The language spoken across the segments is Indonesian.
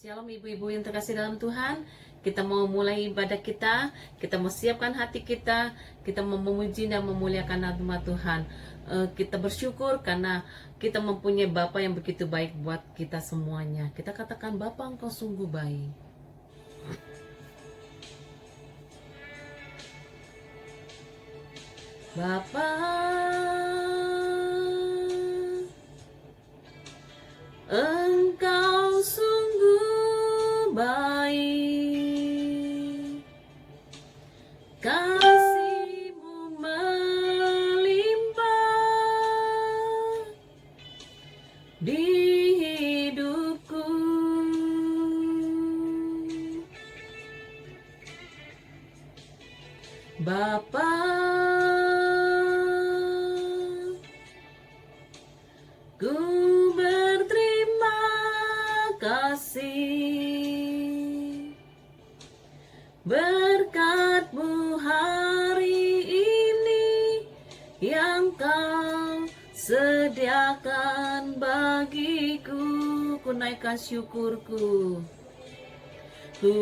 Shalom ibu-ibu yang terkasih dalam Tuhan. Kita mau mulai ibadah kita mau siapkan hati kita mau memuji dan memuliakan nama Tuhan. Kita bersyukur karena kita mempunyai Bapa yang begitu baik buat kita semuanya. Kita katakan, Bapa, Engkau sungguh baik. Bapa, Engkau sungguh baik, kasih-Mu melimpah di hidupku. Bapa, ku berterima kasih berkat-Mu hari ini yang Kau sediakan bagiku. Ku naikkan syukurku, ku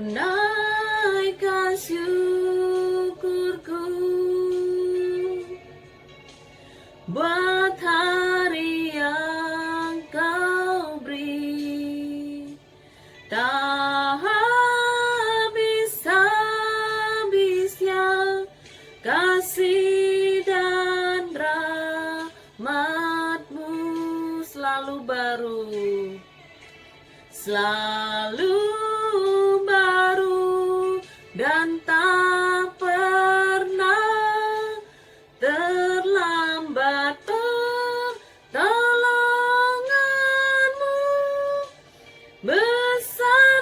naikkan syukurku buat hari yang Kau beri. Tak habis-habisnya kasih dan rahmat-Mu selalu baru, selalu baru, dan tak pernah terlambat pertolongan-Mu. Besar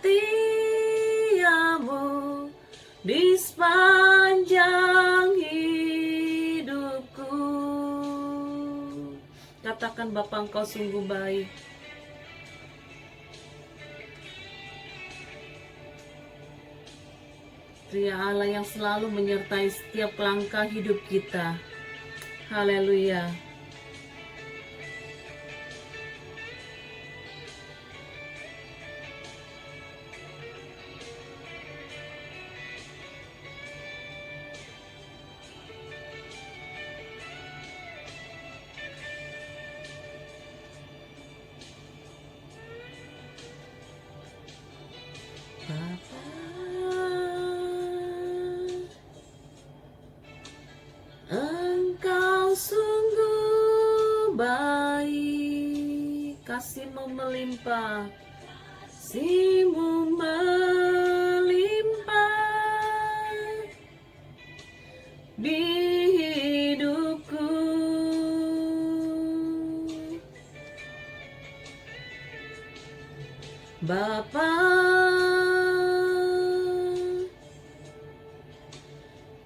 setia-Mu di sepanjang hidupku. Katakan, Bapa, Engkau sungguh baik. Dia Allah yang selalu menyertai setiap langkah hidup kita. Haleluya. Bapa, Engkau sungguh baik, kasih-Mu melimpah, kasih-Mu melimpah di hidupku. Bapa,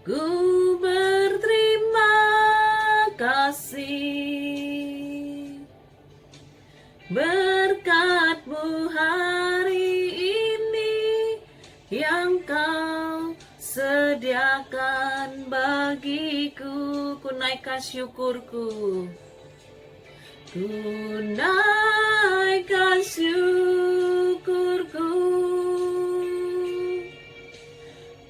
ku berterima kasih berkat-Mu hari ini yang Kau sediakan bagiku. Ku naikkan syukurku, ku naikkan syukurku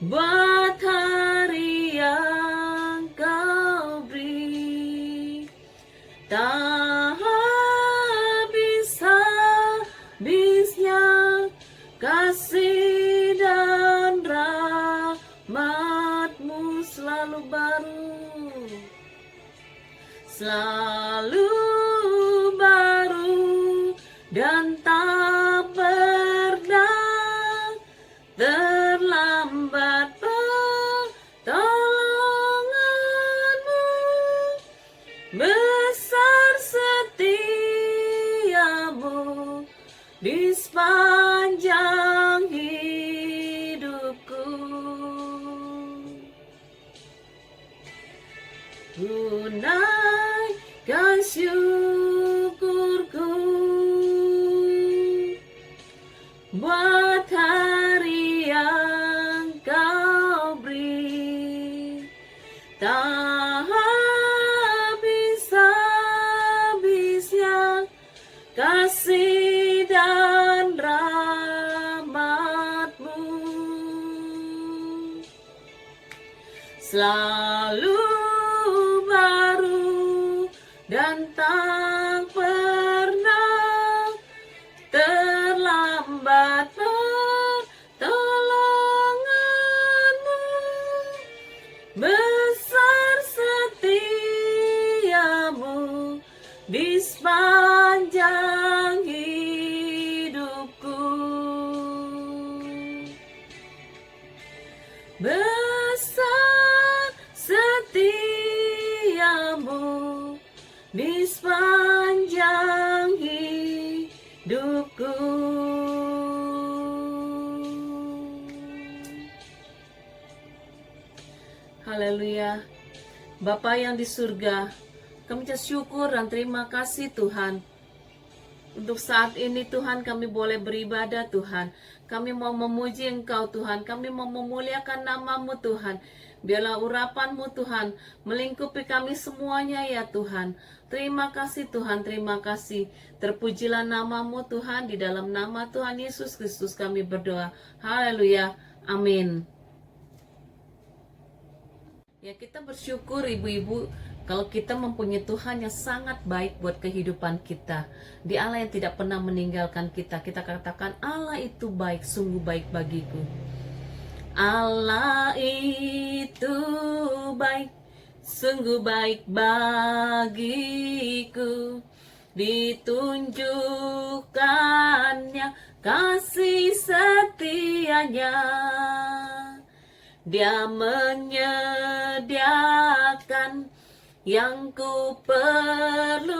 buat hari yang Kau beri. Tak habis-habisnya kasih dan rahmat-Mu selalu baru, selalu baru, dan tak pernah terlambat pertolongan-Mu. Besar setia-Mu di sepanjang hidupku. Ku naikkan syukurku buat hari yang Kau beri. Tak habis-habisnya kasih dan selalu baru dan tak pernah terlambat pertolonganmu. Besar setiamu di sepanjang hidupku. Besar setiamu di sepanjang hidupku. Haleluya. Bapa yang di surga, kami ucap syukur dan terima kasih Tuhan. Untuk saat ini Tuhan kami boleh beribadah Tuhan. Kami mau memuji Engkau Tuhan. Kami mau memuliakan nama-Mu Tuhan. Biarlah urapan-Mu Tuhan melingkupi kami semuanya ya Tuhan. Terima kasih Tuhan, terima kasih. Terpujilah nama-Mu Tuhan. Di dalam nama Tuhan Yesus Kristus kami berdoa. Haleluya. Amin. Ya, kita bersyukur ibu-ibu kalau kita mempunyai Tuhan yang sangat baik buat kehidupan kita. Di Allah yang tidak pernah meninggalkan kita. Kita katakan Allah itu baik, sungguh baik bagiku. Allah itu baik, sungguh baik bagiku. Ditunjukkannya kasih setianya. Dia menyediakan yang ku perlukan,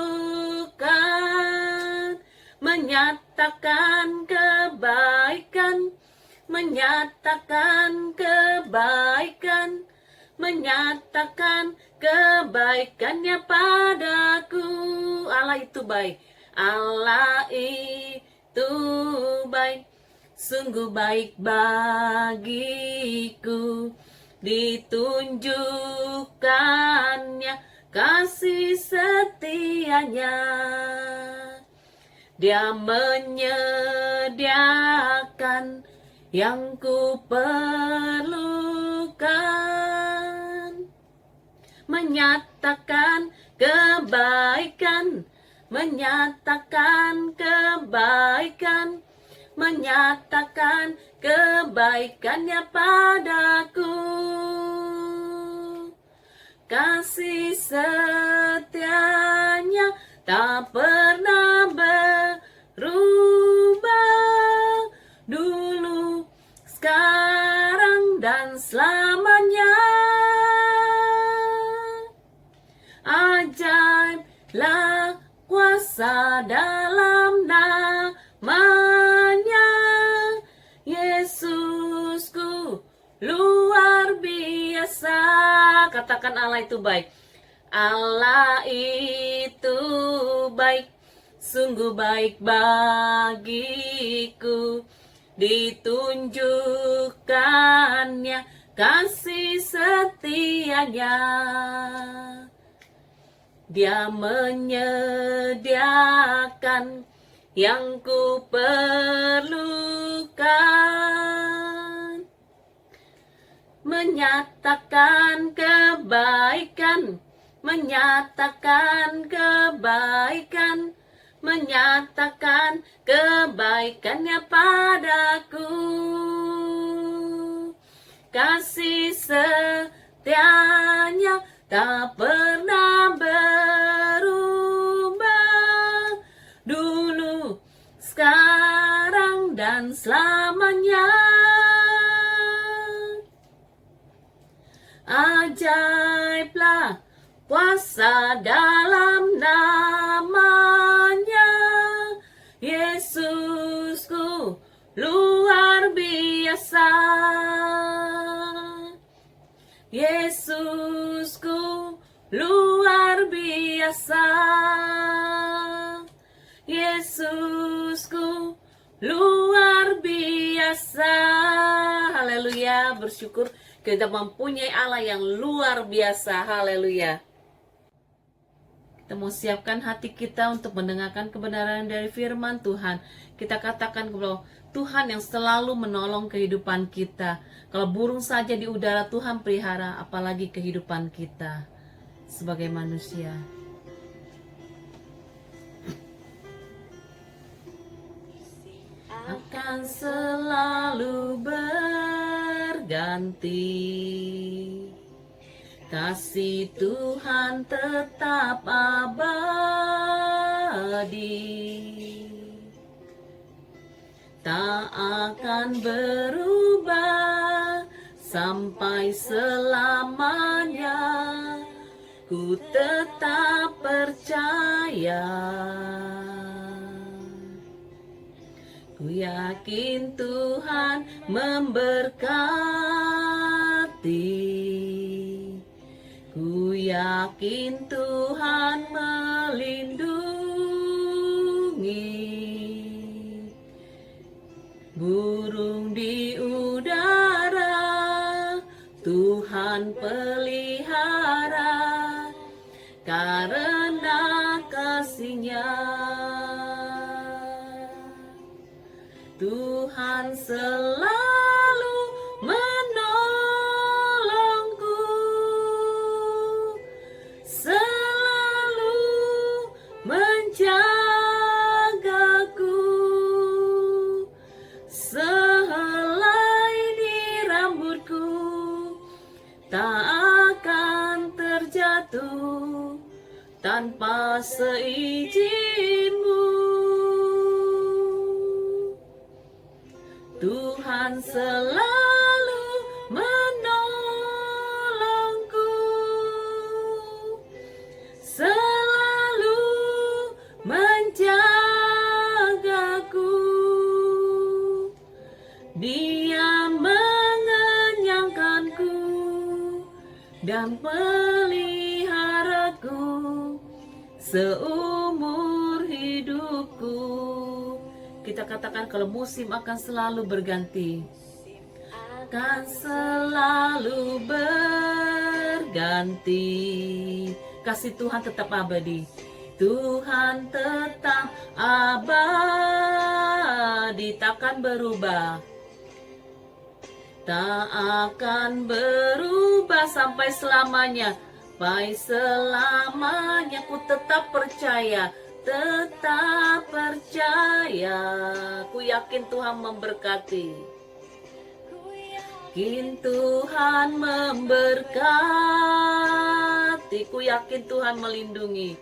menyatakan kebaikan, menyatakan kebaikan, menyatakan kebaikannya padaku. Allah itu baik, Allah itu baik, sungguh baik bagiku. Ditunjukkannya kasih setianya. Dia menyediakan yang ku perlukan, menyatakan kebaikan, menyatakan kebaikan, menyatakan kebaikannya padaku. Kasih setianya tak pernah berubah, dulu, sekarang, dan selamanya. Ajaiblah kuasa dalam namanya, Yesusku luar biasa. Katakan Allah itu baik. Allah itu baik, sungguh baik bagiku. Ditunjukkannya kasih setianya. Dia menyediakan yang ku perlukan, menyatakan kebaikan, menyatakan kebaikan, menyatakan kebaikannya padaku. Kasih setianya tak pernah berubah, dulu, sekarang, dan selamanya. Ajaiblah kuasa dalam namanya, Yesusku luar biasa. Yesusku luar biasa. Yesusku luar biasa. Haleluya, bersyukur kita mempunyai Allah yang luar biasa. Haleluya. Kita mau siapkan hati kita untuk mendengarkan kebenaran dari firman Tuhan. Kita katakan kepada Tuhan yang selalu menolong kehidupan kita. Kalau burung saja di udara Tuhan pelihara, apalagi kehidupan kita sebagai manusia. Akan selalu berganti, kasih Tuhan tetap abadi, tak akan berubah sampai selamanya. Ku tetap percaya, ku yakin Tuhan memberkati, ku yakin Tuhan melindungi. Burung di udara Tuhan pelihara, karena kasih-Nya Tuhan selalu menolongku, selalu menjagaku. Sehelai di rambutku tak akan terjatuh tanpa seizin-Mu. Tuhan selalu menolongku, selalu menjagaku. Dia mengenyangkanku dan peliharaku seumur hidupku. Kita katakan kalau musim akan selalu berganti, akan selalu berganti. Kasih Tuhan tetap abadi, Tuhan tetap abadi, takkan berubah, tak akan berubah sampai selamanya. Sampai selamanya ku tetap percaya, tetap percaya. Ku yakin Tuhan memberkati, yakin Tuhan memberkati, ku yakin Tuhan melindungi,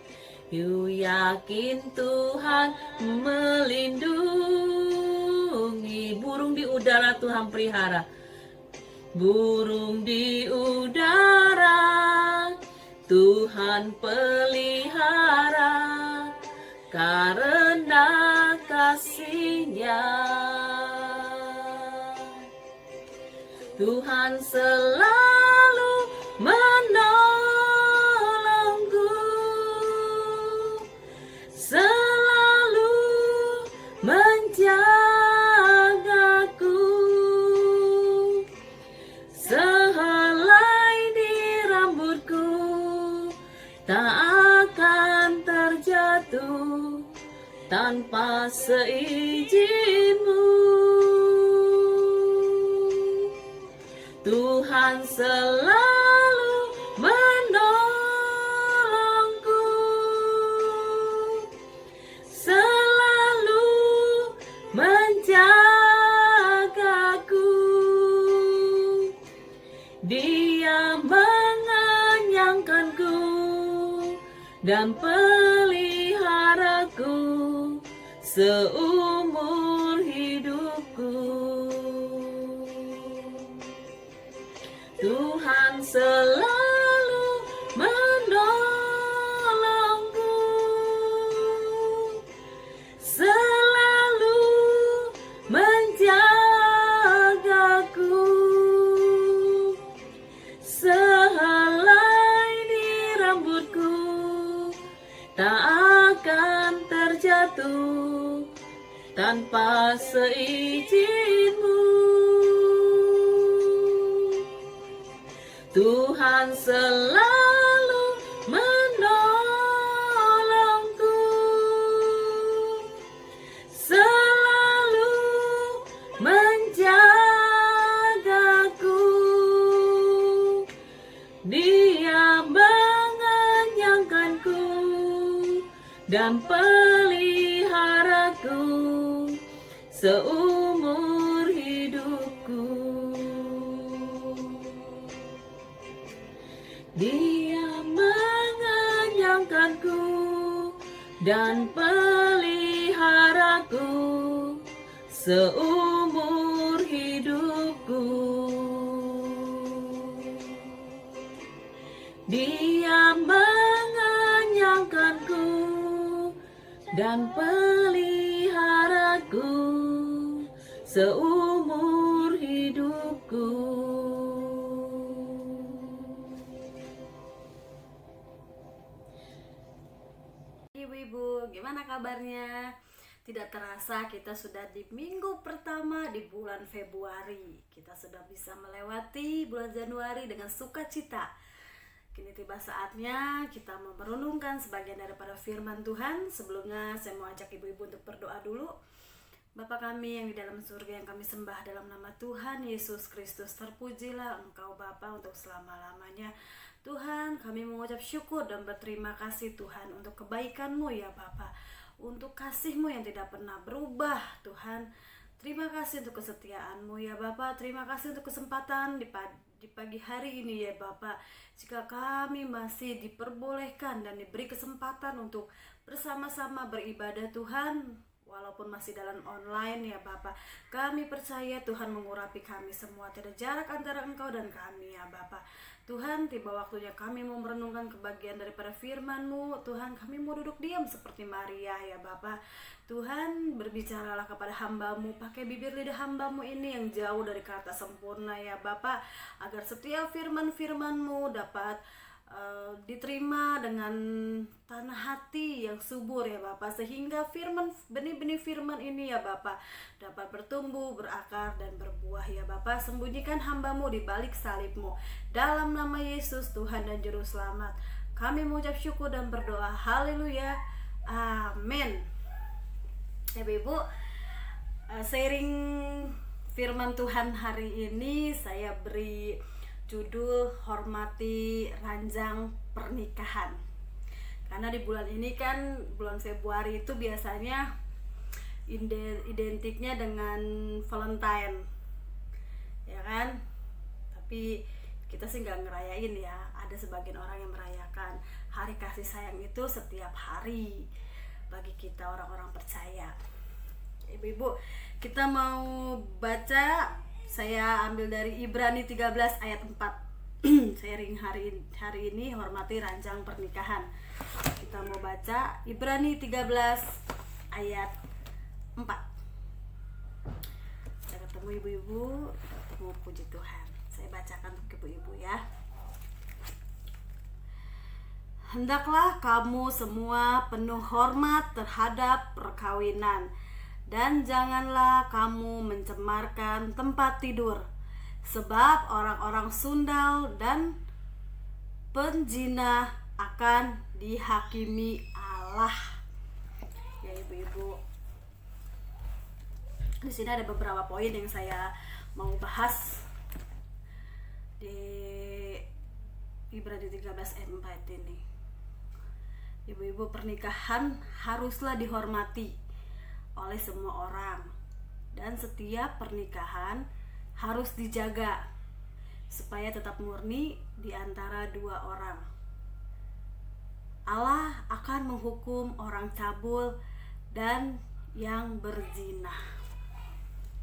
ku yakin Tuhan melindungi. Burung di udara Tuhan pelihara, burung di udara Tuhan pelihara, karena kasih-Nya. Tuhan selalu menolongku, selalu menjagaku. Sehelai di rambutku tak akan terjatuh tanpa seizin-Mu. Tuhan selalu menolongku, selalu menjagaku. Dia mengenyangkanku dan peliharaku seumur hidupku. Tuhan selalu menolongku, selalu menjagaku. Sehelai di rambutku tak akan terjatuh tanpa seizin-Mu. Tuhan selalu menolongku, dan peliharaku seumur hidupku. Dia mengenyangkanku dan peliharaku seumur hidupku. Dia mengenyangkanku dan peliharaku seumur hidupku. Ibu-ibu, gimana kabarnya? Tidak terasa kita sudah di minggu pertama di bulan Februari. Kita sudah bisa melewati bulan Januari dengan sukacita. Kini tiba saatnya kita merenungkan sebagian daripada firman Tuhan. Sebelumnya saya mau ajak ibu-ibu untuk berdoa dulu. Bapa kami yang di dalam surga, yang kami sembah dalam nama Tuhan Yesus Kristus, terpujilah Engkau Bapa untuk selama-lamanya. Tuhan, kami mengucap syukur dan berterima kasih Tuhan untuk kebaikan-Mu ya Bapa, untuk kasih-Mu yang tidak pernah berubah Tuhan. Terima kasih untuk kesetiaan-Mu ya Bapa. Terima kasih untuk kesempatan di pagi hari ini ya Bapa. Jika kami masih diperbolehkan dan diberi kesempatan untuk bersama-sama beribadah Tuhan, walaupun masih dalam online ya Bapa, kami percaya Tuhan mengurapi kami semua. Tidak jarak antara Engkau dan kami ya Bapa. Tuhan, tiba waktunya kami mau merenungkan kebagian daripada firman-Mu. Tuhan, kami mau duduk diam seperti Maria ya Bapa. Tuhan, berbicaralah kepada hamba-Mu, pakai bibir lidah hamba-Mu ini yang jauh dari kata sempurna ya Bapa, agar setiap firman-firman-Mu dapat diterima dengan tanah hati yang subur ya Bapa, sehingga benih-benih firman ini ya Bapa dapat bertumbuh, berakar dan berbuah ya Bapa. Sembunyikan hamba-Mu di balik salib-Mu, dalam nama Yesus Tuhan dan Juru Selamat kami mengucap syukur dan berdoa. Haleluya, amin. Ibu-ibu, sharing firman Tuhan hari ini saya beri judul Hormati Ranjang Pernikahan. Karena di bulan ini kan, bulan Februari itu biasanya identiknya dengan Valentine, ya kan? Tapi kita sih nggak ngerayain ya. Ada sebagian orang yang merayakan hari kasih sayang itu setiap hari bagi kita orang-orang percaya. Ibu-ibu, kita mau baca. Saya ambil dari Ibrani 13 ayat 4. Sharing hari ini hormati ranjang pernikahan. Kita mau baca Ibrani 13 ayat 4. Saya ketemu ibu-ibu, ketemu puji Tuhan. Saya bacakan untuk ibu-ibu ya. Hendaklah kamu semua penuh hormat terhadap perkawinan, dan janganlah kamu mencemarkan tempat tidur, sebab orang-orang sundal dan penjinah akan dihakimi Allah. Ya ibu-ibu, di sini ada beberapa poin yang saya mau bahas di Ibrani 13 ayat 4 ini. Ibu-ibu, pernikahan haruslah dihormati oleh semua orang, dan setiap pernikahan harus dijaga supaya tetap murni di antara dua orang. Allah akan menghukum orang cabul dan yang berzina.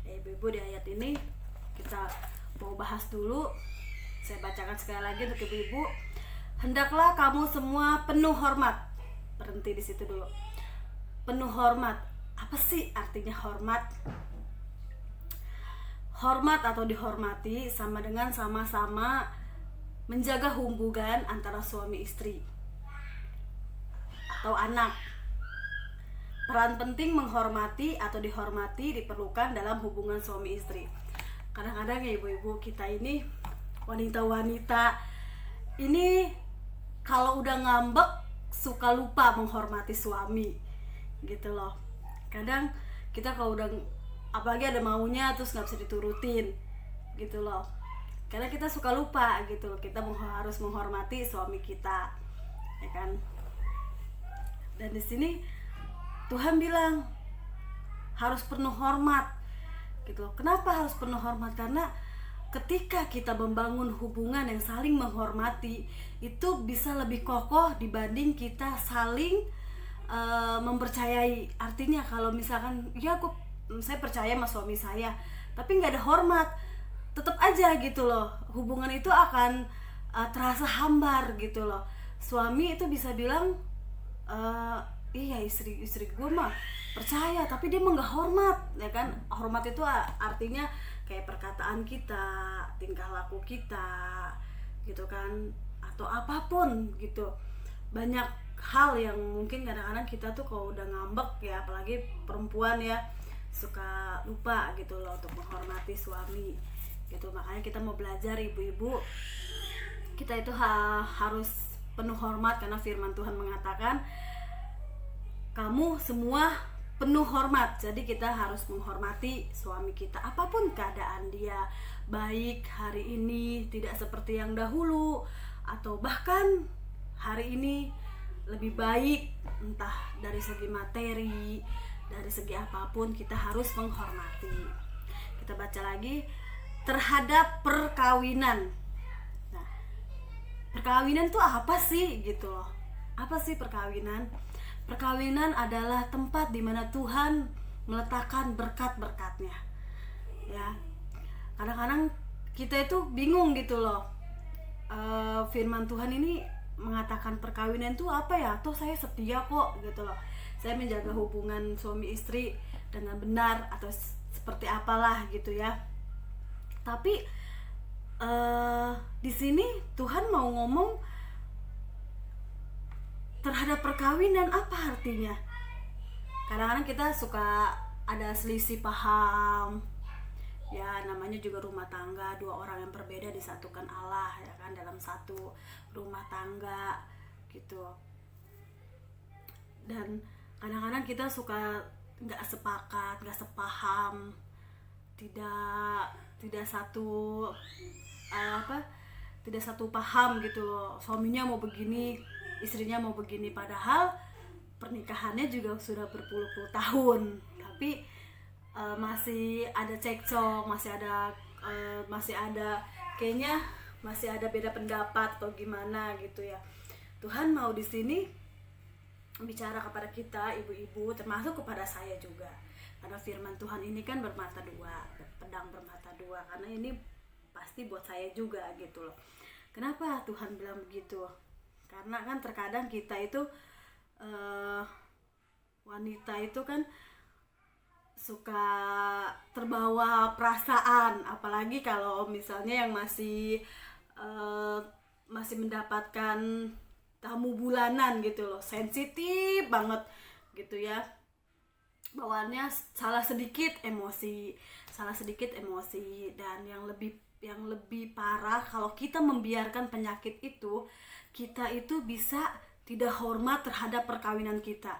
Ibu-ibu, di ayat ini kita mau bahas dulu. Saya bacakan sekali lagi untuk ibu-ibu. Hendaklah kamu semua penuh hormat. Berhenti di situ dulu. Penuh hormat. Apa sih artinya hormat? Hormat atau dihormati sama dengan sama-sama menjaga hubungan antara suami istri atau anak. Peran penting menghormati atau dihormati diperlukan dalam hubungan suami istri. Kadang-kadang ya ibu-ibu, kita ini wanita-wanita ini kalau udah ngambek suka lupa menghormati suami gitu loh. Kadang kita kalau udah, apalagi ada maunya terus nggak bisa diturutin gitu loh, karena kita suka lupa gitu loh, kita harus menghormati suami kita, ya kan. Dan di sini Tuhan bilang harus penuh hormat gitu. Kenapa harus penuh hormat? Karena ketika kita membangun hubungan yang saling menghormati, itu bisa lebih kokoh dibanding kita saling mempercayai. Artinya kalau misalkan ya saya percaya sama suami saya, tapi nggak ada hormat, tetap aja gitu loh, hubungan itu akan terasa hambar gitu loh. Suami itu bisa bilang iya istri gue mah percaya, tapi dia mah nggak hormat, ya kan? Hormat itu artinya kayak perkataan kita, tingkah laku kita, gitu kan, atau apapun gitu. Banyak hal yang mungkin kadang-kadang kita tuh kalau udah ngambek ya, apalagi perempuan ya, suka lupa gitu loh untuk menghormati suami gitu. Makanya kita mau belajar ibu-ibu, kita itu harus penuh hormat, karena firman Tuhan mengatakan kamu semua penuh hormat. Jadi kita harus menghormati suami kita apapun keadaan dia, baik hari ini tidak seperti yang dahulu, atau bahkan hari ini lebih baik, entah dari segi materi, dari segi apapun, kita harus menghormati. Kita baca lagi, terhadap perkawinan. Nah, perkawinan tuh apa sih gitu loh? Apa sih perkawinan? Perkawinan adalah tempat di mana Tuhan meletakkan berkat-berkatnya. Ya, kadang-kadang kita itu bingung gitu loh. Firman Tuhan ini mengatakan perkawinan itu apa ya? Toh saya setia kok gitu loh. Saya menjaga hubungan suami istri dengan benar, atau seperti apalah gitu ya. Tapi di sini Tuhan mau ngomong terhadap perkawinan, apa artinya? Kadang-kadang kita suka ada selisih paham. Ya, namanya juga rumah tangga, dua orang yang berbeda disatukan Allah, ya kan, dalam satu rumah tangga gitu. Dan kadang-kadang kita suka nggak sepakat, nggak sepaham, tidak satu tidak satu paham gitu loh. Suaminya mau begini, istrinya mau begini, padahal pernikahannya juga sudah berpuluh-puluh tahun, tapi masih ada cekcok, masih ada kayaknya masih ada beda pendapat atau gimana gitu ya. Tuhan mau di sini bicara kepada kita ibu-ibu, termasuk kepada saya juga, karena firman Tuhan ini kan bermata dua, pedang bermata dua, karena ini pasti buat saya juga gitu loh. Kenapa Tuhan bilang begitu? Karena kan terkadang kita itu wanita itu kan suka terbawa perasaan, apalagi kalau misalnya yang masih mendapatkan tamu bulanan gitu loh, sensitif banget gitu ya, bawaannya salah sedikit emosi, dan yang lebih parah kalau kita membiarkan penyakit itu, kita itu bisa tidak hormat terhadap perkawinan kita,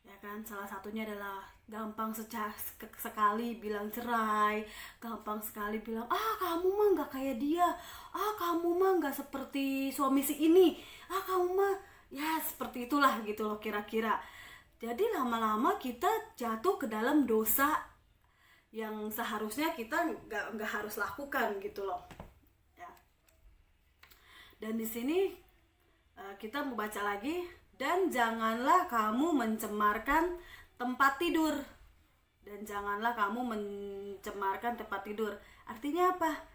ya kan. Salah satunya adalah gampang sekali bilang cerai, gampang sekali bilang kamu mah nggak kayak dia, kamu mah nggak seperti suami si ini, kamu mah ya seperti itulah gitu loh kira-kira. Jadi lama-lama kita jatuh ke dalam dosa yang seharusnya kita nggak harus lakukan gitu loh ya. Dan di sini kita mau baca lagi, dan janganlah kamu mencemarkan tempat tidur. Dan janganlah kamu mencemarkan tempat tidur. Artinya apa?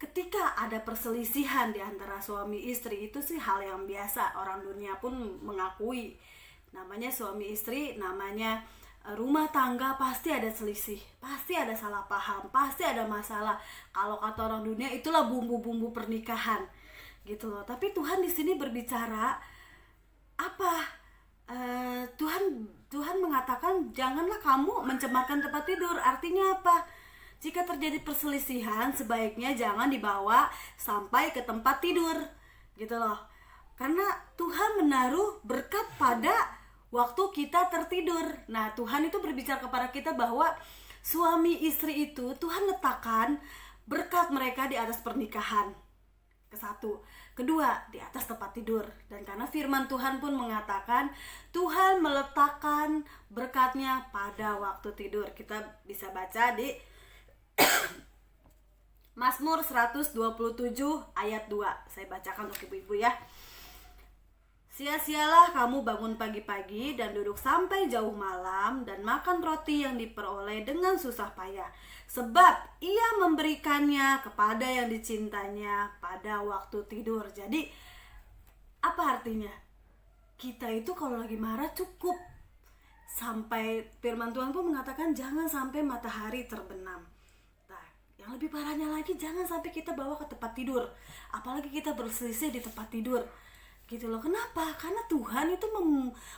Ketika ada perselisihan di antara suami istri, itu sih hal yang biasa, orang dunia pun mengakui. Namanya suami istri, namanya rumah tangga, pasti ada selisih, pasti ada salah paham, pasti ada masalah. Kalau kata orang dunia, itulah bumbu-bumbu pernikahan gitu loh. Tapi Tuhan di sini berbicara apa? Tuhan mengatakan janganlah kamu mencemarkan tempat tidur. Artinya apa? Jika terjadi perselisihan, sebaiknya jangan dibawa sampai ke tempat tidur gitu loh. Karena Tuhan menaruh berkat pada waktu kita tertidur. Nah, Tuhan itu berbicara kepada kita bahwa suami istri itu Tuhan letakkan berkat mereka di atas pernikahan. Kesatu. Kedua, di atas tempat tidur. Dan karena firman Tuhan pun mengatakan Tuhan meletakkan berkatnya pada waktu tidur. Kita bisa baca di Mazmur 127 ayat 2. Saya bacakan untuk ibu-ibu ya. Sia-sialah kamu bangun pagi-pagi dan duduk sampai jauh malam dan makan roti yang diperoleh dengan susah payah. Sebab ia memberikannya kepada yang dicintanya pada waktu tidur. Jadi apa artinya? Kita itu kalau lagi marah cukup. Sampai firman Tuhan pun mengatakan jangan sampai matahari terbenam. Nah, yang lebih parahnya lagi jangan sampai kita bawa ke tempat tidur. Apalagi kita berselisih di tempat tidur. Gitu loh. Kenapa? Karena Tuhan itu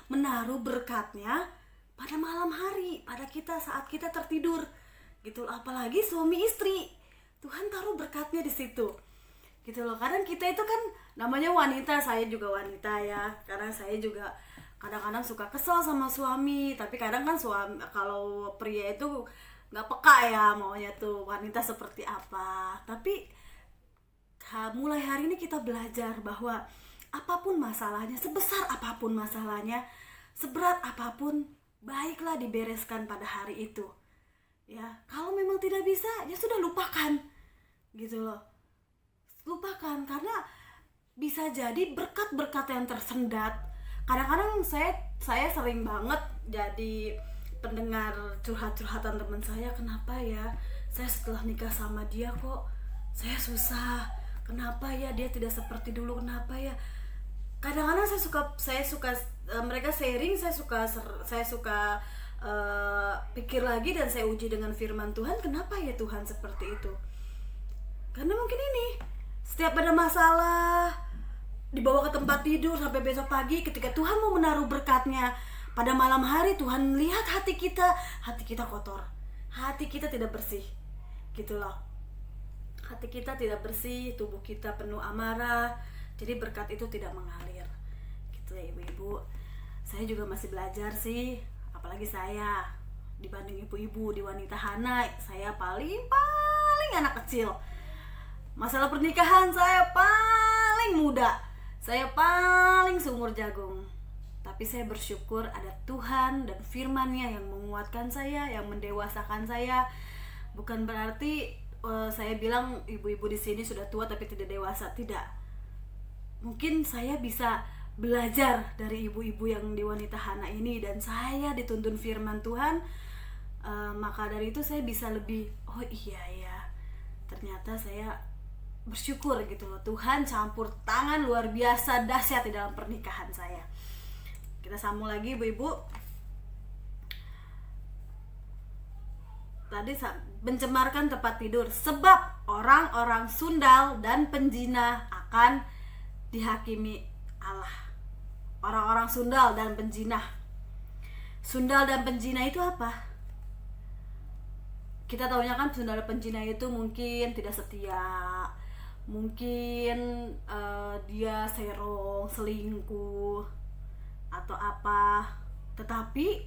menaruh berkatnya pada malam hari, pada kita saat kita tertidur. Gitu loh. Apalagi suami istri. Tuhan taruh berkatnya di situ. Gitu loh. Kadang kita itu kan namanya wanita, saya juga wanita ya. Karena saya juga kadang-kadang suka kesel sama suami, tapi kadang kan suami kalau pria itu nggak peka ya maunya tuh wanita seperti apa. Tapi mulai hari ini kita belajar bahwa apapun masalahnya, sebesar apapun masalahnya, seberat apapun, baiklah dibereskan pada hari itu. Ya, kalau memang tidak bisa, ya sudah lupakan. Gitu loh. Lupakan, karena bisa jadi berkat-berkat yang tersendat. Kadang-kadang saya sering banget jadi pendengar curhat-curhatan teman saya. Kenapa ya saya setelah nikah sama dia kok saya susah? Kenapa ya dia tidak seperti dulu? Kenapa ya? Kadang-kadang saya suka mereka sharing, saya suka pikir lagi dan saya uji dengan firman Tuhan. Kenapa ya Tuhan seperti itu? Karena mungkin ini setiap ada masalah dibawa ke tempat tidur sampai besok pagi, ketika Tuhan mau menaruh berkatnya pada malam hari, Tuhan lihat hati kita kotor, hati kita tidak bersih, gitu loh. Hati kita tidak bersih, tubuh kita penuh amarah, jadi berkat itu tidak mengalir. Gitu ya ibu-ibu. Saya juga masih belajar sih, apalagi saya dibanding ibu-ibu di Wanita Hana, saya paling anak kecil. Masalah pernikahan saya paling muda, saya paling seumur jagung. Tapi saya bersyukur ada Tuhan dan firman-Nya yang menguatkan saya, yang mendewasakan saya. Bukan berarti saya bilang ibu-ibu di sini sudah tua tapi tidak dewasa, tidak. Mungkin saya bisa belajar dari ibu-ibu yang di Wanita Hana ini, dan saya dituntun firman Tuhan. Maka dari itu saya bisa lebih, oh iya ya, ternyata saya bersyukur gitu loh, Tuhan campur tangan luar biasa dahsyat di dalam pernikahan saya. Kita sambung lagi ibu-ibu. Tadi mencemarkan tempat tidur, sebab orang-orang sundal dan penjina akan dihakimi Allah. Orang-orang sundal dan penjina. Sundal dan penjina itu apa? Kita tahunya kan sundal dan penjina itu mungkin tidak setia, mungkin dia serong, selingkuh atau apa. Tetapi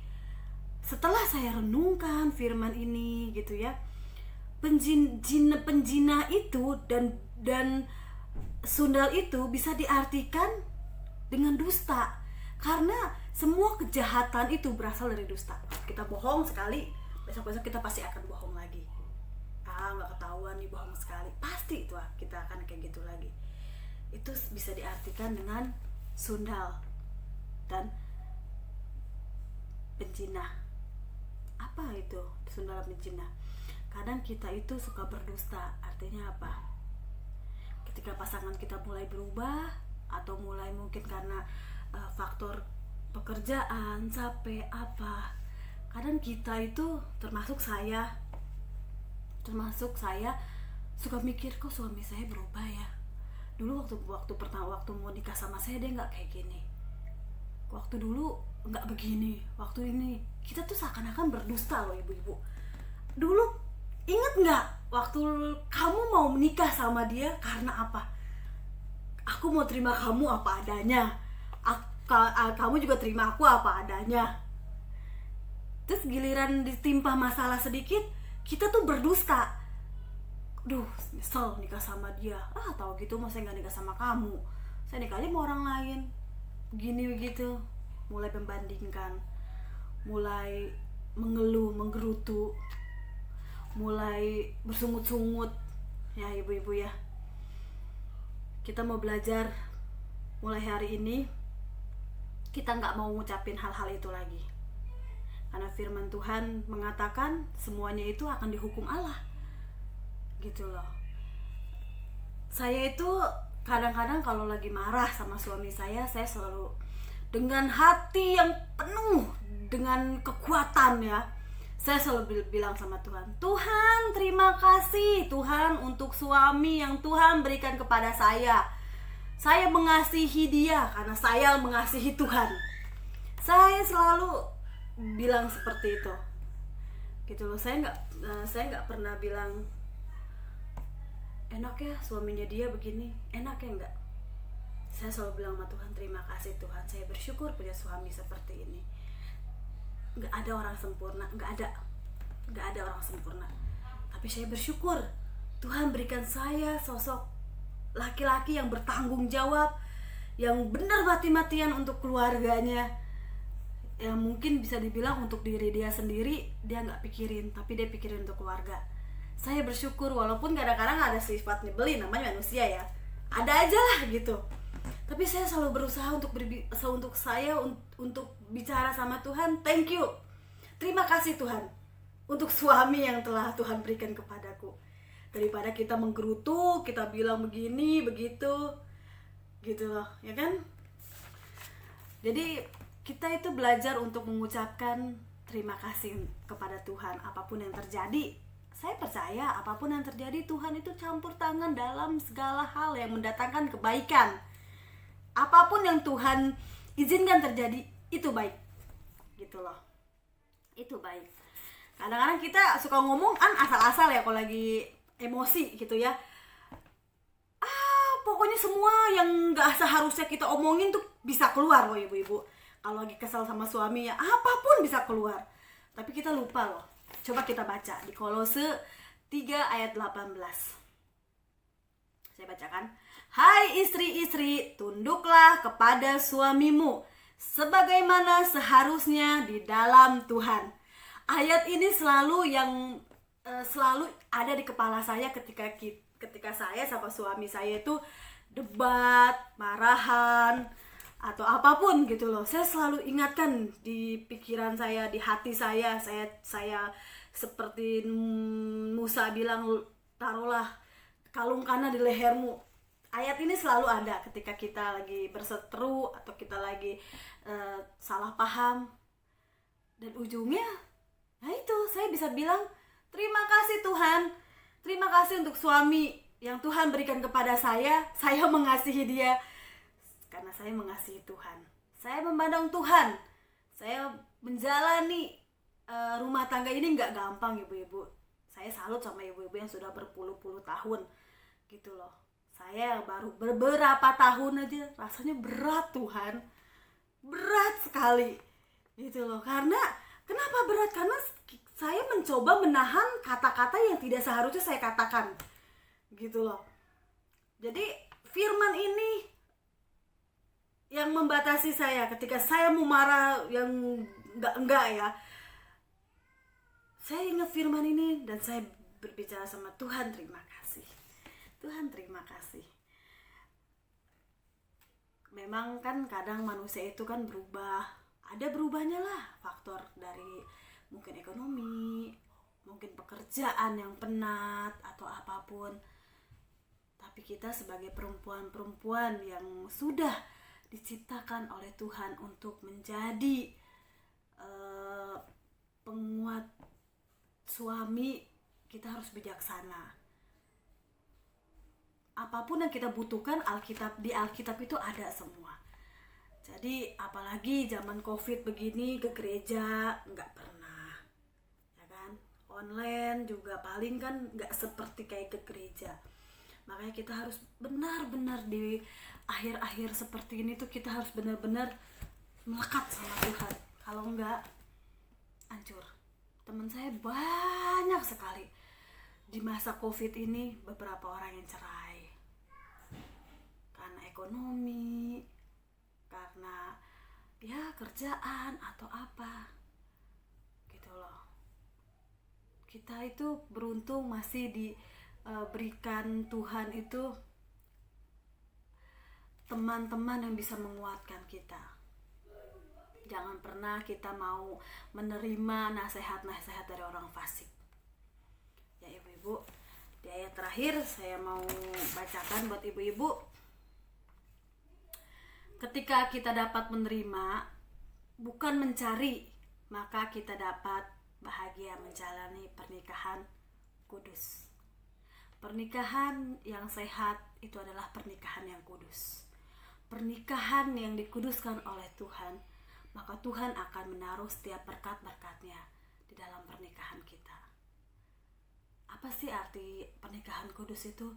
setelah saya renungkan firman ini gitu ya, penjina itu dan sundal itu bisa diartikan dengan dusta, karena semua kejahatan itu berasal dari dusta. Kita bohong sekali, besok-besok kita pasti akan bohong lagi. Nggak ketahuan nih bohong sekali, pasti itu kita akan kayak gitu lagi. Itu bisa diartikan dengan sundal dan penjina. Apa itu sundal dan penjina? Kadang kita itu suka berdusta. Artinya apa? Ketika pasangan kita mulai berubah, atau mulai mungkin karena faktor pekerjaan, capek apa, kadang kita itu termasuk saya suka mikir, kok suami saya berubah ya. Dulu waktu mau nikah sama saya dia nggak kayak gini, waktu dulu nggak begini, waktu ini. Kita tuh seakan-akan berdusta loh ibu-ibu. Dulu inget nggak waktu kamu mau menikah sama dia karena apa? Aku mau terima kamu apa adanya, kamu juga terima aku apa adanya. Terus giliran ditimpa masalah sedikit, kita tuh berdusta. duh nyesel nikah sama dia, tahu gitu mau saya nggak nikah sama kamu, saya nikah aja sama orang lain, begini begitu, mulai membandingkan, mulai mengeluh menggerutu, mulai bersungut-sungut. Ya ibu-ibu ya, kita mau belajar mulai hari ini, kita nggak mau ngucapin hal-hal itu lagi, karena firman Tuhan mengatakan semuanya itu akan dihukum Allah gitu loh. Saya itu kadang-kadang kalau lagi marah sama suami saya selalu dengan hati yang penuh dengan kekuatan ya, saya selalu bilang sama Tuhan, Tuhan terima kasih Tuhan untuk suami yang Tuhan berikan kepada saya mengasihi dia karena saya mengasihi Tuhan. Saya selalu bilang seperti itu gitu loh. Saya nggak pernah bilang enak ya suaminya dia begini, enak ya enggak. Saya selalu bilang sama Tuhan, terima kasih Tuhan, saya bersyukur punya suami seperti ini. Nggak ada orang sempurna, nggak ada orang sempurna, tapi saya bersyukur Tuhan berikan saya sosok laki-laki yang bertanggung jawab, yang benar mati-matian untuk keluarganya, yang mungkin bisa dibilang untuk diri dia sendiri dia nggak pikirin, tapi dia pikirin untuk keluarga. Saya bersyukur walaupun kadang-kadang ada sifat nyebelin, namanya manusia ya, ada aja lah gitu. Tapi saya selalu berusaha untuk untuk bicara sama Tuhan, thank you, terima kasih Tuhan untuk suami yang telah Tuhan berikan kepadaku. Daripada kita menggerutu, kita bilang begini begitu gitu loh, ya kan. Jadi kita itu belajar untuk mengucapkan terima kasih kepada Tuhan apapun yang terjadi. Saya percaya apapun yang terjadi Tuhan itu campur tangan dalam segala hal yang mendatangkan kebaikan. Apapun yang Tuhan izinkan terjadi itu baik gitu loh, itu baik. Kadang-kadang kita suka ngomong asal-asal ya kalau lagi emosi gitu ya, pokoknya semua yang gak seharusnya kita omongin tuh bisa keluar loh ibu-ibu. Kalau lagi kesal sama suami ya apapun bisa keluar, tapi kita lupa loh. Coba kita baca di Kolose 3 ayat 18. Saya bacakan. Hai istri-istri, tunduklah kepada suamimu sebagaimana seharusnya di dalam Tuhan. Ayat ini selalu ada di kepala saya ketika saya sama suami saya itu debat, marahan atau apapun gitu loh. Saya selalu ingatkan di pikiran saya, di hati saya seperti Musa bilang, taruhlah kalung kanan di lehermu. Ayat ini selalu ada ketika kita lagi berseteru atau kita lagi salah paham. Dan ujungnya, nah itu saya bisa bilang, terima kasih Tuhan, terima kasih untuk suami yang Tuhan berikan kepada saya mengasihi dia karena saya mengasihi Tuhan. Saya memandang Tuhan, saya menjalani rumah tangga ini nggak gampang ibu-ibu. Saya salut sama ibu-ibu yang sudah berpuluh-puluh tahun gitu loh. Saya baru beberapa tahun aja rasanya berat Tuhan, berat sekali gitu loh. Karena kenapa berat? Karena saya mencoba menahan kata-kata yang tidak seharusnya saya katakan gitu loh. Jadi firman ini yang membatasi saya ketika saya mau marah yang enggak ya. Saya ingat firman ini dan saya berbicara sama Tuhan, terima kasih. Tuhan terima kasih. Memang kan kadang manusia itu kan berubah. Ada berubahnya lah, faktor dari mungkin ekonomi, mungkin pekerjaan yang penat atau apapun. Tapi kita sebagai perempuan-perempuan yang sudah diciptakan oleh Tuhan untuk menjadi penguat suami, kita harus bijaksana. Apapun yang kita butuhkan, di Alkitab itu ada semua. Jadi apalagi zaman COVID begini, ke gereja nggak pernah, ya kan? Online juga paling kan nggak seperti kayak ke gereja. Makanya kita harus benar-benar di akhir-akhir seperti ini tuh kita harus benar-benar melekat sama Tuhan. Kalau enggak, hancur. Teman saya banyak sekali di masa COVID ini beberapa orang yang cerai karena ekonomi, karena ya kerjaan atau apa gitu loh. Kita itu beruntung masih diberikan Tuhan itu teman-teman yang bisa menguatkan kita. Jangan pernah kita mau menerima nasihat-nasihat dari orang fasik. Ya ibu-ibu, di ayat terakhir saya mau bacakan buat ibu-ibu. Ketika kita dapat menerima, bukan mencari, maka kita dapat bahagia menjalani pernikahan kudus. Pernikahan yang sehat itu adalah pernikahan yang kudus. Pernikahan yang dikuduskan oleh Tuhan, maka Tuhan akan menaruh setiap berkat-berkatnya di dalam pernikahan kita. Apa sih arti pernikahan kudus itu?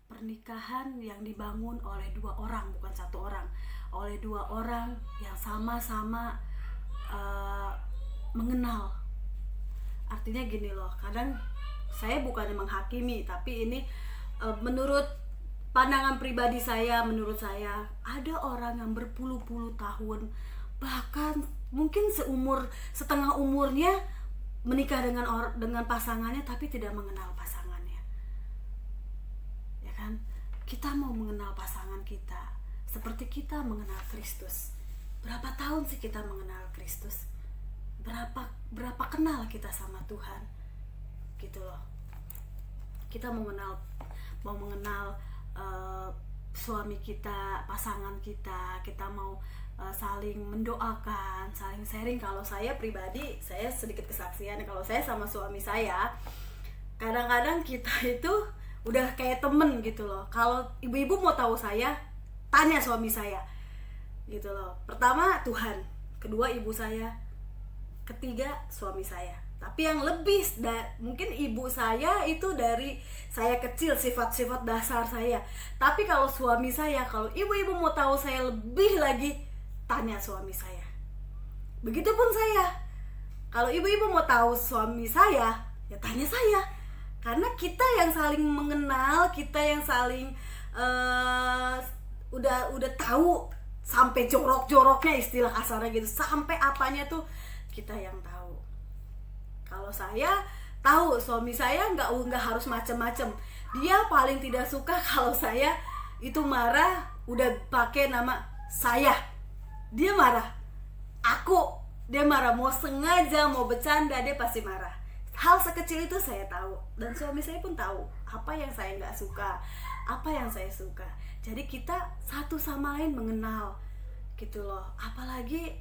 Pernikahan yang dibangun oleh dua orang, bukan satu orang. Oleh dua orang yang sama-sama mengenal. Artinya gini loh, kadang saya bukannya menghakimi, tapi ini menurut pandangan pribadi saya, menurut saya ada orang yang berpuluh-puluh tahun, bahkan mungkin setengah umurnya menikah dengan pasangannya tapi tidak mengenal pasangannya. Ya kan? Kita mau mengenal pasangan kita seperti kita mengenal Kristus. Berapa tahun sih kita mengenal Kristus? Berapa kenal kita sama Tuhan? Gitu loh. Kita mau mengenal suami kita, pasangan kita, kita mau saling mendoakan, saling sharing. Kalau saya pribadi, saya sedikit kesaksian, kalau saya sama suami saya, kadang-kadang kita itu udah kayak temen gitu loh. Kalau ibu-ibu mau tahu saya, tanya suami saya gitu loh. Pertama Tuhan, kedua ibu saya, ketiga suami saya. Tapi yang lebih mungkin ibu saya itu dari saya kecil, sifat-sifat dasar saya. Tapi kalau suami saya, kalau ibu-ibu mau tahu saya lebih lagi, tanya suami saya. Begitupun saya. Kalau ibu-ibu mau tahu suami saya, ya tanya saya. Karena kita yang saling mengenal, kita yang saling udah tahu sampai jorok-joroknya, istilah kasarnya gitu, sampai apanya tuh kita yang tahu. Kalau saya tahu suami saya nggak harus macem-macem. Dia paling tidak suka kalau saya itu marah udah pakai nama saya. Dia marah, dia marah, mau sengaja mau bercanda dia pasti marah. Hal sekecil itu saya tahu, dan suami saya pun tahu apa yang saya nggak suka, apa yang saya suka. Jadi kita satu sama lain mengenal gitu loh. Apalagi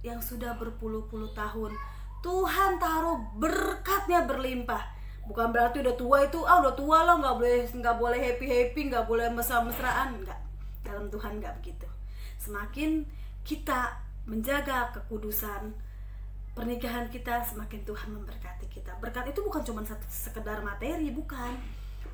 yang sudah berpuluh-puluh tahun, Tuhan taruh berkatnya berlimpah. Bukan berarti udah tua itu udah tua loh, nggak boleh happy, nggak boleh mesra-mesraan, nggak. Dalam Tuhan nggak begitu. Semakin kita menjaga kekudusan pernikahan kita, semakin Tuhan memberkati kita. Berkat itu bukan cuma sekedar materi, bukan.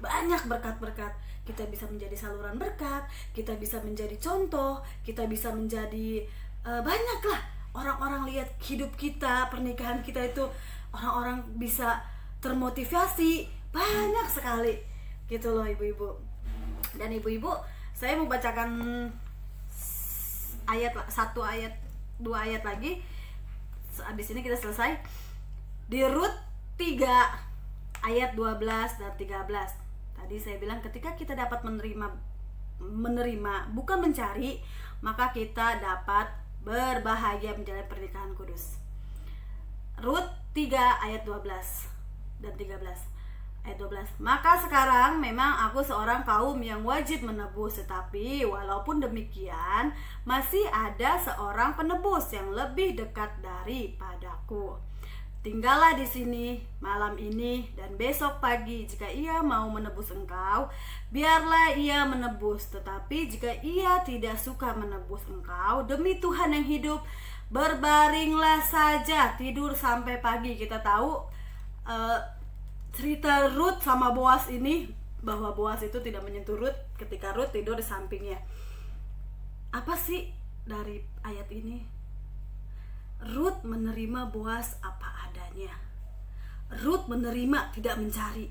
Banyak berkat-berkat. Kita bisa menjadi saluran berkat, kita bisa menjadi contoh, kita bisa menjadi banyak lah. Orang-orang lihat hidup kita, pernikahan kita itu, orang-orang bisa termotivasi, banyak sekali gitu loh ibu-ibu. Dan ibu-ibu, saya mau bacakan satu ayat, dua ayat lagi. Habis ini kita selesai. Di Rut 3 ayat 12 dan 13. Tadi saya bilang ketika kita dapat menerima bukan mencari, maka kita dapat berbahagia menjalani pernikahan kudus. Rut 3 ayat 12 dan 13. Ayat 12. Maka sekarang memang aku seorang kaum yang wajib menebus, tetapi walaupun demikian masih ada seorang penebus yang lebih dekat daripadaku. Tinggallah di sini malam ini dan besok pagi. Jika ia mau menebus engkau, biarlah ia menebus. Tetapi jika ia tidak suka menebus engkau, demi Tuhan yang hidup, berbaringlah saja, tidur sampai pagi. Kita tahu cerita Rut sama Boas ini, bahwa Boas itu tidak menyentuh Rut ketika Rut tidur di sampingnya. Apa sih dari ayat ini? Rut menerima Boas apa adanya. Rut menerima, tidak mencari.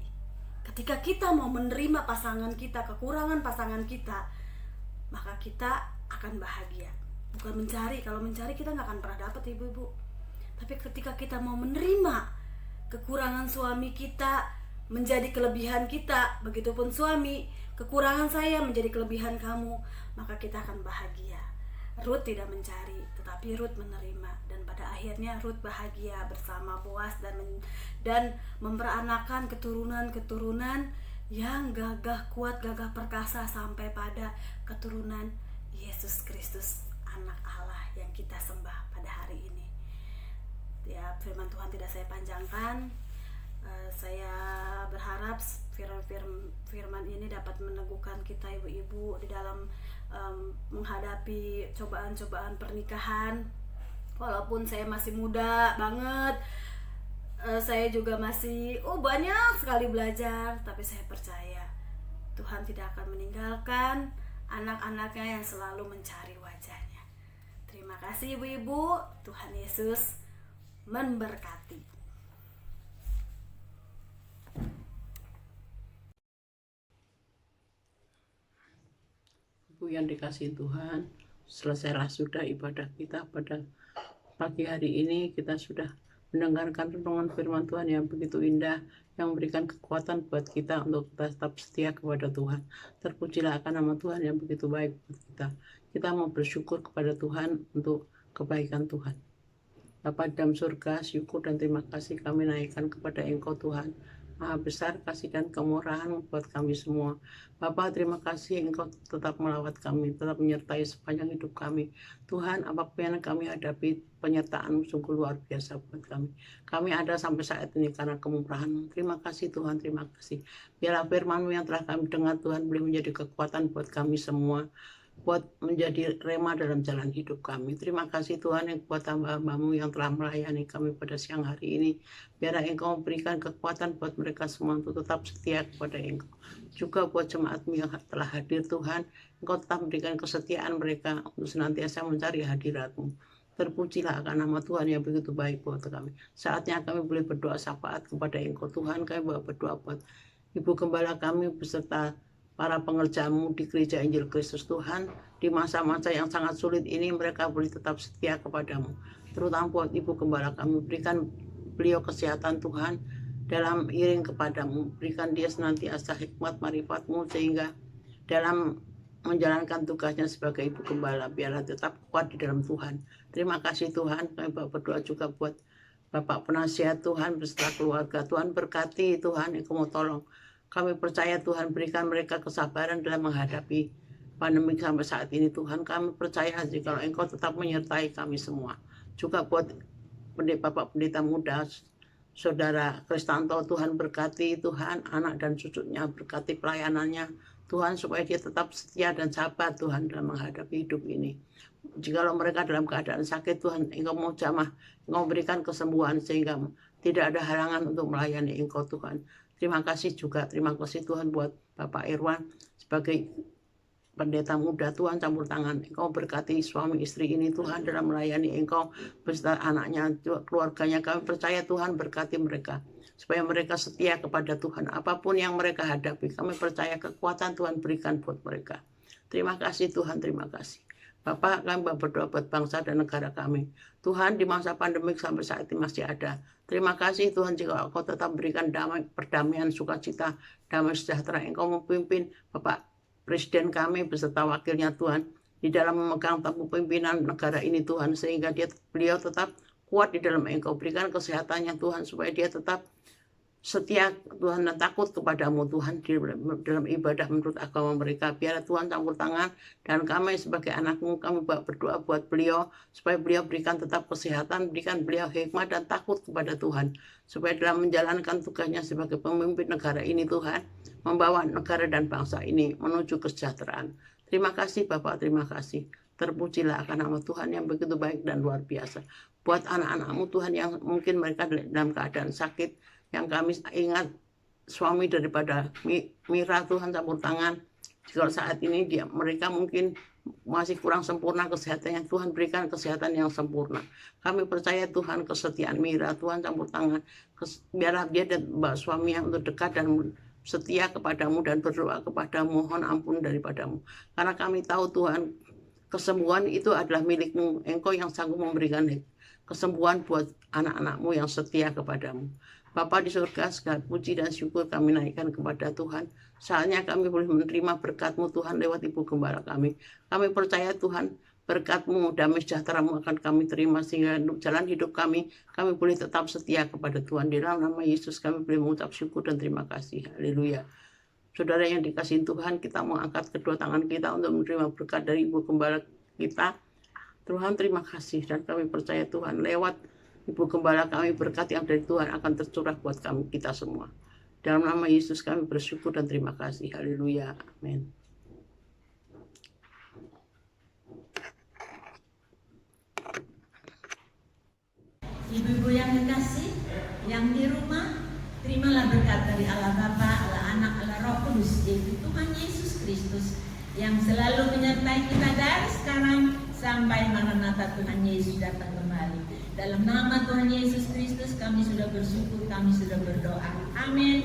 Ketika kita mau menerima pasangan kita, kekurangan pasangan kita, maka kita akan bahagia. Bukan mencari. Kalau mencari kita nggak akan pernah dapat, ibu-ibu. Tapi ketika kita mau menerima kekurangan suami kita menjadi kelebihan kita, begitupun suami, kekurangan saya menjadi kelebihan kamu, maka kita akan bahagia. Ruth tidak mencari, tetapi Ruth menerima, dan pada akhirnya Ruth bahagia bersama Boaz dan memperanakan keturunan-keturunan yang gagah kuat, gagah perkasa, sampai pada keturunan Yesus Kristus, anak Allah yang kita sembah pada hari ini. Ya, firman Tuhan tidak saya panjangkan. Saya berharap firman ini dapat meneguhkan kita ibu-ibu di dalam menghadapi cobaan-cobaan pernikahan. Walaupun saya masih muda banget, saya juga masih banyak sekali belajar, tapi saya percaya Tuhan tidak akan meninggalkan anak-anaknya yang selalu mencari wajahnya. Terima kasih ibu-ibu. Tuhan Yesus memberkati. Ibu yang dikasihi Tuhan, selesailah sudah ibadah kita pada pagi hari ini. Kita sudah mendengarkan renungan firman Tuhan yang begitu indah, yang memberikan kekuatan buat kita untuk kita tetap setia kepada Tuhan. Terpujilah akan nama Tuhan yang begitu baik buat kita. Kita mau bersyukur kepada Tuhan untuk kebaikan Tuhan. Bapa dalam surga, syukur dan terima kasih kami naikkan kepada Engkau Tuhan. Maha besar kasih dan kemurahan buat kami semua. Bapa, terima kasih Engkau tetap melawat kami, tetap menyertai sepanjang hidup kami. Tuhan, apapun yang kami hadapi, penyertaan-Mu sungguh luar biasa buat kami. Kami ada sampai saat ini karena kemurahan-Mu. Terima kasih Tuhan, terima kasih. Biarlah firman-Mu yang telah kami dengar Tuhan boleh menjadi kekuatan buat kami semua, buat menjadi rema dalam jalan hidup kami. Terima kasih Tuhan yang buat hamba-Hamba-Mu yang telah melayani kami pada siang hari ini. Biarlah Engkau memberikan kekuatan buat mereka semua untuk tetap setia kepada Engkau. Juga buat jemaat-Mu yang telah hadir Tuhan, Engkau tetap memberikan kesetiaan mereka untuk senantiasa mencari hadirat-Mu. Terpujilah akan nama Tuhan yang begitu baik buat kami. Saatnya kami boleh berdoa syafaat kepada Engkau Tuhan. Kami berdoa buat Ibu Gembala kami beserta para pengerja-Mu di Gereja Injil Kristus Tuhan. Di masa-masa yang sangat sulit ini mereka boleh tetap setia kepada-Mu. Terutama buat Ibu Gembala kami, berikan beliau kesehatan Tuhan dalam iring kepada-Mu. Berikan dia senantiasa hikmat marifat-Mu sehingga dalam menjalankan tugasnya sebagai Ibu Gembala biarlah tetap kuat di dalam Tuhan. Terima kasih Tuhan. Kami berdoa juga buat Bapak penasihat Tuhan beserta keluarga. Tuhan berkati Tuhan, Engkau mau tolong. Kami percaya Tuhan berikan mereka kesabaran dalam menghadapi pandemi sampai saat ini Tuhan. Kami percaya jika Engkau tetap menyertai kami semua. Juga buat Bapak Pendeta Muda, Saudara Kristanto, Tuhan berkati Tuhan, anak dan cucunya, berkati pelayanannya Tuhan supaya dia tetap setia dan sabar Tuhan dalam menghadapi hidup ini. Jikalau mereka dalam keadaan sakit Tuhan, Engkau mau jamah, Engkau berikan kesembuhan sehingga tidak ada halangan untuk melayani Engkau Tuhan. Terima kasih juga, terima kasih Tuhan buat Bapak Irwan sebagai pendeta muda. Tuhan campur tangan, Engkau berkati suami istri ini Tuhan dalam melayani Engkau beserta anaknya, keluarganya. Kami percaya Tuhan berkati mereka supaya mereka setia kepada Tuhan. Apapun yang mereka hadapi, kami percaya kekuatan Tuhan berikan buat mereka. Terima kasih Tuhan, terima kasih. Bapak, kami berdoa buat bangsa dan negara kami. Tuhan, di masa pandemik sampai saat ini masih ada. Terima kasih Tuhan jika Engkau tetap berikan damai, perdamaian, sukacita, damai sejahtera. Engkau memimpin Bapak Presiden kami beserta wakilnya Tuhan di dalam memegang tampuk pimpinan negara ini Tuhan, sehingga beliau tetap kuat di dalam Engkau. Berikan kesehatannya Tuhan supaya dia tetap setia Tuhan dan takut kepadamu Tuhan di dalam ibadah menurut agama mereka. Biar Tuhan campur tangan dan kami sebagai anakmu, kami berdoa buat beliau supaya beliau berikan tetap kesehatan, berikan beliau hikmat dan takut kepada Tuhan supaya dalam menjalankan tugasnya sebagai pemimpin negara ini Tuhan, membawa negara dan bangsa ini menuju kesejahteraan. Terima kasih Bapak, terima kasih. Terpujilah akan nama Tuhan yang begitu baik dan luar biasa. Buat anak-anakmu Tuhan yang mungkin mereka dalam keadaan sakit, yang kami ingat suami daripada Mira Tuhan campur tangan. Jika saat ini mereka mungkin masih kurang sempurna kesehatannya, Tuhan berikan kesehatan yang sempurna. Kami percaya Tuhan kesetiaan Mira, Tuhan campur tangan. Biarlah dia dan suami yang untuk dekat dan setia kepadamu dan berdoa kepadamu, mohon ampun daripadamu. Karena kami tahu Tuhan, kesembuhan itu adalah milikmu. Engkau yang sanggup memberikan kesembuhan buat anak-anakmu yang setia kepadamu. Bapa di surga, segala puji dan syukur kami naikkan kepada Tuhan. Saatnya kami boleh menerima berkat-Mu Tuhan lewat Ibu Gembala kami. Kami percaya Tuhan, berkat-Mu, damai sejahtera-Mu akan kami terima sehingga jalan hidup kami boleh tetap setia kepada Tuhan. Di dalam nama Yesus kami boleh mengucap syukur dan terima kasih. Haleluya. Saudara yang dikasihi Tuhan, kita mau angkat kedua tangan kita untuk menerima berkat dari Ibu Gembala kita. Tuhan terima kasih, dan kami percaya Tuhan lewat Ibu Gembala kami berkat yang dari Tuhan akan tercurah buat kami kita semua. Dalam nama Yesus kami bersyukur dan terima kasih. Haleluya. Amin. Ibu-ibu yang kekasih, yang di rumah, terimalah berkat dari Allah Bapa, Allah Anak, Allah Roh Kudus, yaitu Tuhan Yesus Kristus, yang selalu menyertai kita dari sekarang sampai Maranatha Tuhan Yesus datang kembali. Dalam nama Tuhan Yesus Kristus kami sudah bersyukur, kami sudah berdoa. Amin.